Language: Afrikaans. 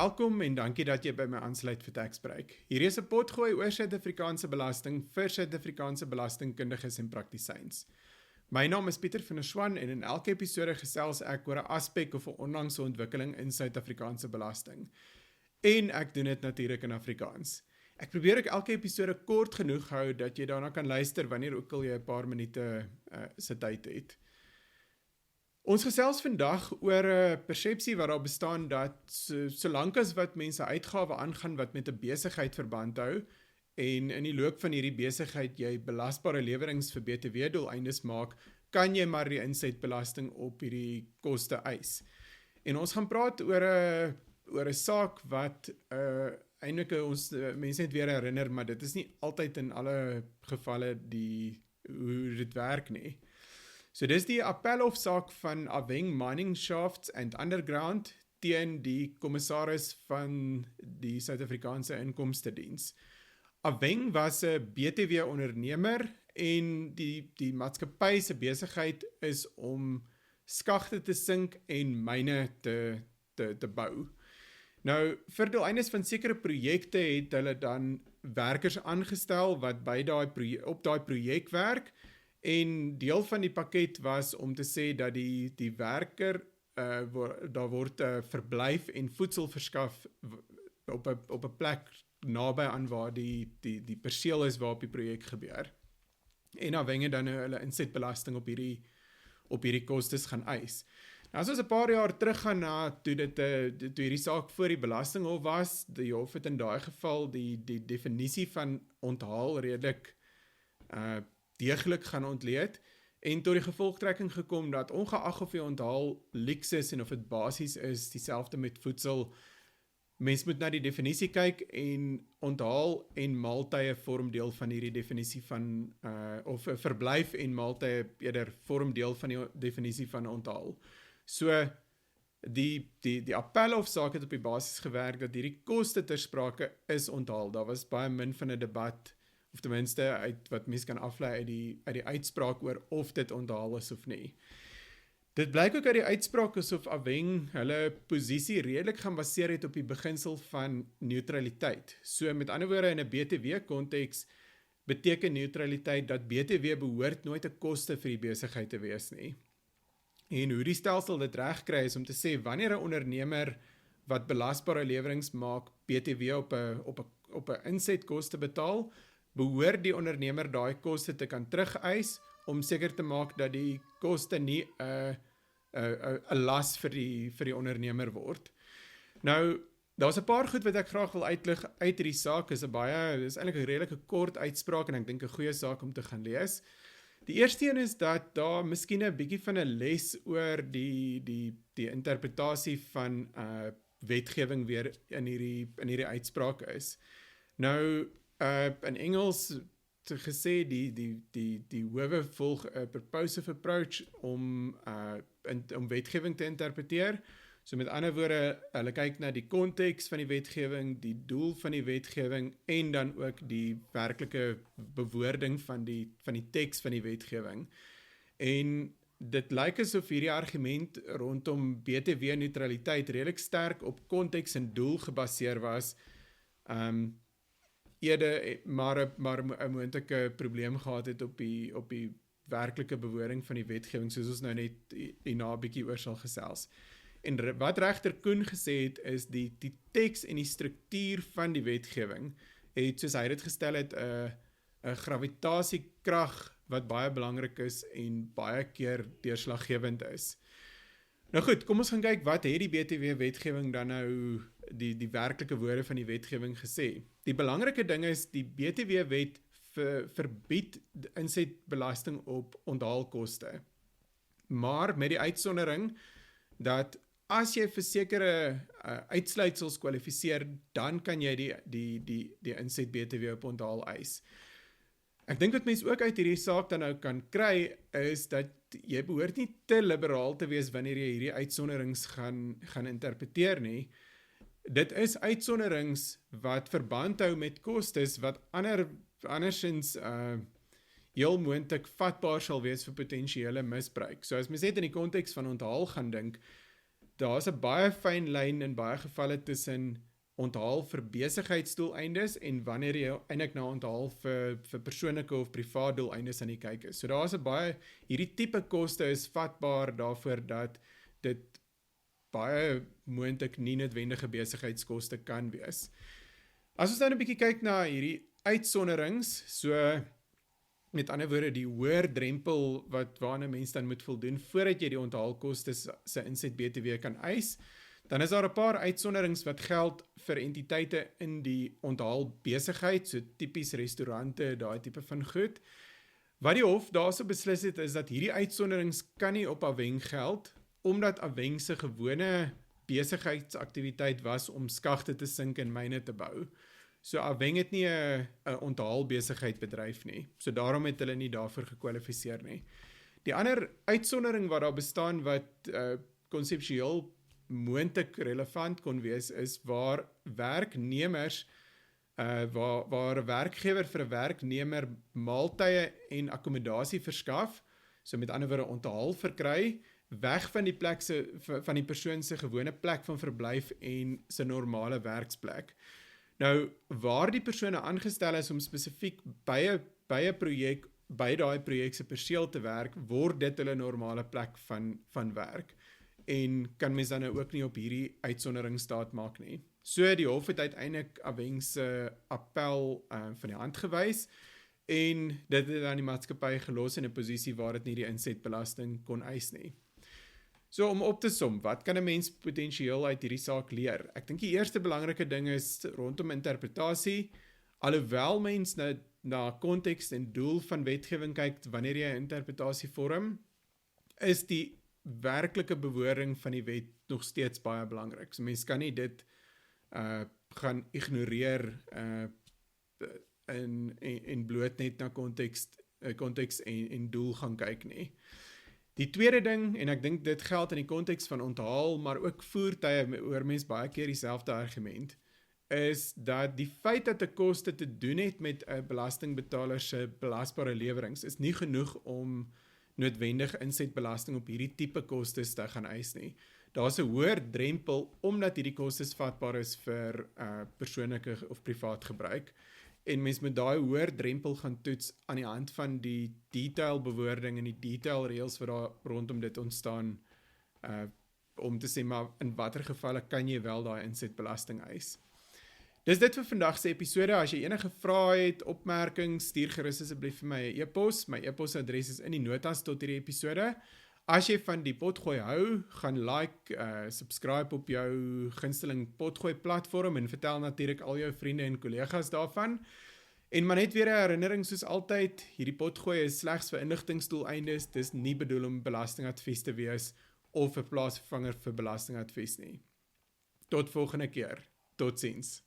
Welkom en dankie dat jy by my aansluit vir Taxbreak. Hierdie is 'n potgooi oor Suid-Afrikaanse belasting vir Suid-Afrikaanse belastingkundiges en praktisyns. My naam is Pieter van der Swan en in elke episode gesels ek oor 'n aspek of 'n onlangse ontwikkeling in Suid-Afrikaanse belasting. En ek doen dit natuurlik in Afrikaans. Ek probeer ook elke episode kort genoeg hou dat jy daarna kan luister wanneer ook al jy 'n paar minute se tyd het. Ons gesels vandag oor 'n persepsie wat daar bestaan dat solank as wat mense uitgawe aangaan wat met 'n besigheid verband hou en in die loop van hierdie besigheid jy belasbare lewerings vir BTW doeleindes maak, kan jy maar die insetbelasting op hierdie koste eis. En ons gaan praat oor 'n saak wat eintlik ons mense net weer herinner, maar dit is nie altyd in alle gevalle hoe dit werk nie. So dis die appelhofsaak van Aweng Mining Shafts and Underground teen die kommissaris van die Suid-Afrikaanse Inkomstediens. Aweng was 'n BTW ondernemer en die maatskappy se besigheid is om skagte te sink en myne te bou. Nou, vir doeleindes van sekere projekte het hulle dan werkers aangestel wat op daai projek werk. En deel van die pakket was om te sê dat die werker, daar word verblyf en voedsel verskaf op 'n plek naby aan waar die perseel is waarop die projek gebeur. En Aweng dan hulle insetbelasting op hierdie kostes gaan eis. Nou as ons 'n paar jaar terug gaan na toe hierdie saak voor die belastinghof was, die hof het in daai geval die definisie van onthaal redelik deeglik gaan ontleed en tot die gevolgtrekking gekom dat ongeag of jy onthaal leeks is en of dit basies is, dieselfde met voedsel, mens moet na die definisie kyk en onthaal en maaltye vorm deel van hierdie definisie van, of verblyf en maaltye eerder vorm deel van die definisie van onthaal. So, die appelhofsaak het op die basis gewerk dat hierdie koste ter sprake is onthaal. Daar was baie min van 'n debat of ten minste uit wat mens kan aflei uit die uitspraak oor of dit onthaal is of nie. Dit blyk ook uit die uitspraak asof Aweng hulle posisie redelik gaan baseer het op die beginsel van neutraliteit. So met ander woorde in 'n BTW-konteks beteken neutraliteit dat BTW behoort nooit 'n koste vir die besigheid te wees nie. En hoe die stelsel dit reg kry is om te sê wanneer 'n ondernemer wat belasbare lewerings maak BTW op 'n insetkoste betaal, behoort die ondernemer daai koste te kan terugeis om seker te maak dat die koste nie 'n las vir die ondernemer word. Nou, daar's 'n paar goed wat ek graag wil uitlig uit hierdie saak. Dis eintlik 'n redelike kort uitspraak en ek dink 'n goeie saak om te gaan lees. Die eerste een is dat daar miskien 'n bietjie van 'n les oor die interpretasie van wetgewing weer in hierdie uitspraak is. Nou, in Engels gesê die howe volg 'n purposive approach om wetgewing te interpreteer. So met ander woorde, hulle kyk na die konteks van die wetgewing, die doel van die wetgewing en dan ook die werklike bewoording van die teks van die wetgewing. En dit lyk asof hierdie argument rondom BTW-neutraliteit redelik sterk op konteks en doel gebaseer was, maar 'n moontlike probleem gehad het op die werklike bewoording van die wetgewing, soos ons nou net hierna 'n bietjie oor sal gesels. En wat regter Koen gesê het, is die teks en die struktuur van die wetgewing het, soos hy dit gestel het, 'n gravitasiekrag wat baie belangrik is en baie keer deurslaggewend is. Nou goed, kom ons gaan kyk wat het die BTW-wetgewing dan nou die werklike woorde van die wetgewing gesê. Die belangrike ding is, die BTW-wet verbied insetbelasting op onthaalkoste. Maar met die uitsondering dat as jy vir sekere uitsluitsels kwalifiseer, dan kan jy die inset BTW op onthaal eis. Ek dink wat mense ook uit hierdie saak dan nou kan kry, is dat jy behoort nie te liberaal te wees wanneer jy hierdie uitsonderings gaan interpreteer nie. Dit is uitsonderings wat verband hou met kostes wat andersins heel moontlik vatbaar sal wees vir potensiële misbruik. So as mens net in die konteks van onthaal gaan dink, daar's 'n baie fyn lyn in baie gevalle tussen onthaal vir besigheidsdoeleindes en wanneer jy eintlik na onthaal vir persoonlike of privaat doeleindes aan die kyk is. So daar's 'n baie, hierdie tipe koste is vatbaar daarvoor dat dit baie moontlik nie noodwendige besigheidskoste kan wees. As ons nou 'n bietjie kyk na hierdie uitsonderings, so met ander woorde die hoër drempel waaraan 'n mens dan moet voldoen voordat jy die onthaalkoste se inset BTW kan eis, dan is daar 'n paar uitsonderings wat geld vir entiteite in die onthaal besigheid, so tipies restaurante, daai tipe van goed. Wat die hof daarso beslis het is dat hierdie uitsonderings kan nie op Aweng geld, omdat Aweng se gewone besigheidsaktiwiteit was om skagte te sink en myne te bou. So Aweng het nie 'n onthaalbesigheid bedryf nie. So daarom het hulle nie daarvoor gekwalifiseer nie. Die ander uitsondering wat daar bestaan wat konseptueel moontlik relevant kon wees is waar werknemers waar 'n werkgewer vir 'n werknemer maaltye en akkommodasie verskaf, so met ander woorde onthaal verkry, weg van die plek van die persoon se gewone plek van verblyf en sy normale werksplek. Nou, waar die persone aangestel is om spesifiek by 'n projek, by daai projek se perseel te werk, word dit hulle normale plek van werk. En kan mens dan nou ook nie op hierdie uitsondering staat maak nie. So die hof het uiteindelik Aweng se appel van die hand gewys en dit het aan die maatskappy gelos in 'n posisie waar dit nie die insetbelasting kon eis nie. So om op te som, wat kan 'n mens potensieel uit hierdie saak leer? Ek dink die eerste belangrike ding is rondom interpretasie. Alhoewel mens na konteks en doel van wetgewing kyk wanneer jy 'n interpretasie vorm, is die werklike bewoording van die wet nog steeds baie belangrik. So mens kan nie dit gaan ignoreer en bloot net na konteks en doel gaan kyk nie. Die tweede ding, en ek dink dit geld in die konteks van onthaal, maar ook voertuie, oor mens baie keer dieselfde argument, is dat die feit dat 'n koste te doen het met 'n belastingbetaler se belasbare lewerings is nie genoeg om noodwendige insetbelasting op hierdie tipe kostes te gaan eis nie. Daar's 'n hoër drempel omdat hierdie kostes vatbaar is vir persoonlike of privaat gebruik. En mens moet daai hoër drempel gaan toets aan die hand van die detailbewoording en die detailreëls wat daar rondom dit ontstaan, om te sê maar in watter gevalle kan jy wel daai insetbelasting eis. Dis dit vir vandag se episode. As jy enige vrae het, opmerkings, stuur gerus asseblief vir my 'n e-pos. My e-posadres is in die notas tot hierdie episode. As jy van die Potgooi hou, gaan like, subscribe op jou gunsteling Potgooi platform en vertel natuurlik al jou vriende en kollegas daarvan. En maar net weer 'n herinnering soos altyd, hierdie Potgooi is slegs vir inligtingsdoeleindes, dis nie bedoel om belastingadvies te wees of 'n plaasvervanger vir belastingadvies nie. Tot volgende keer. Totsiens.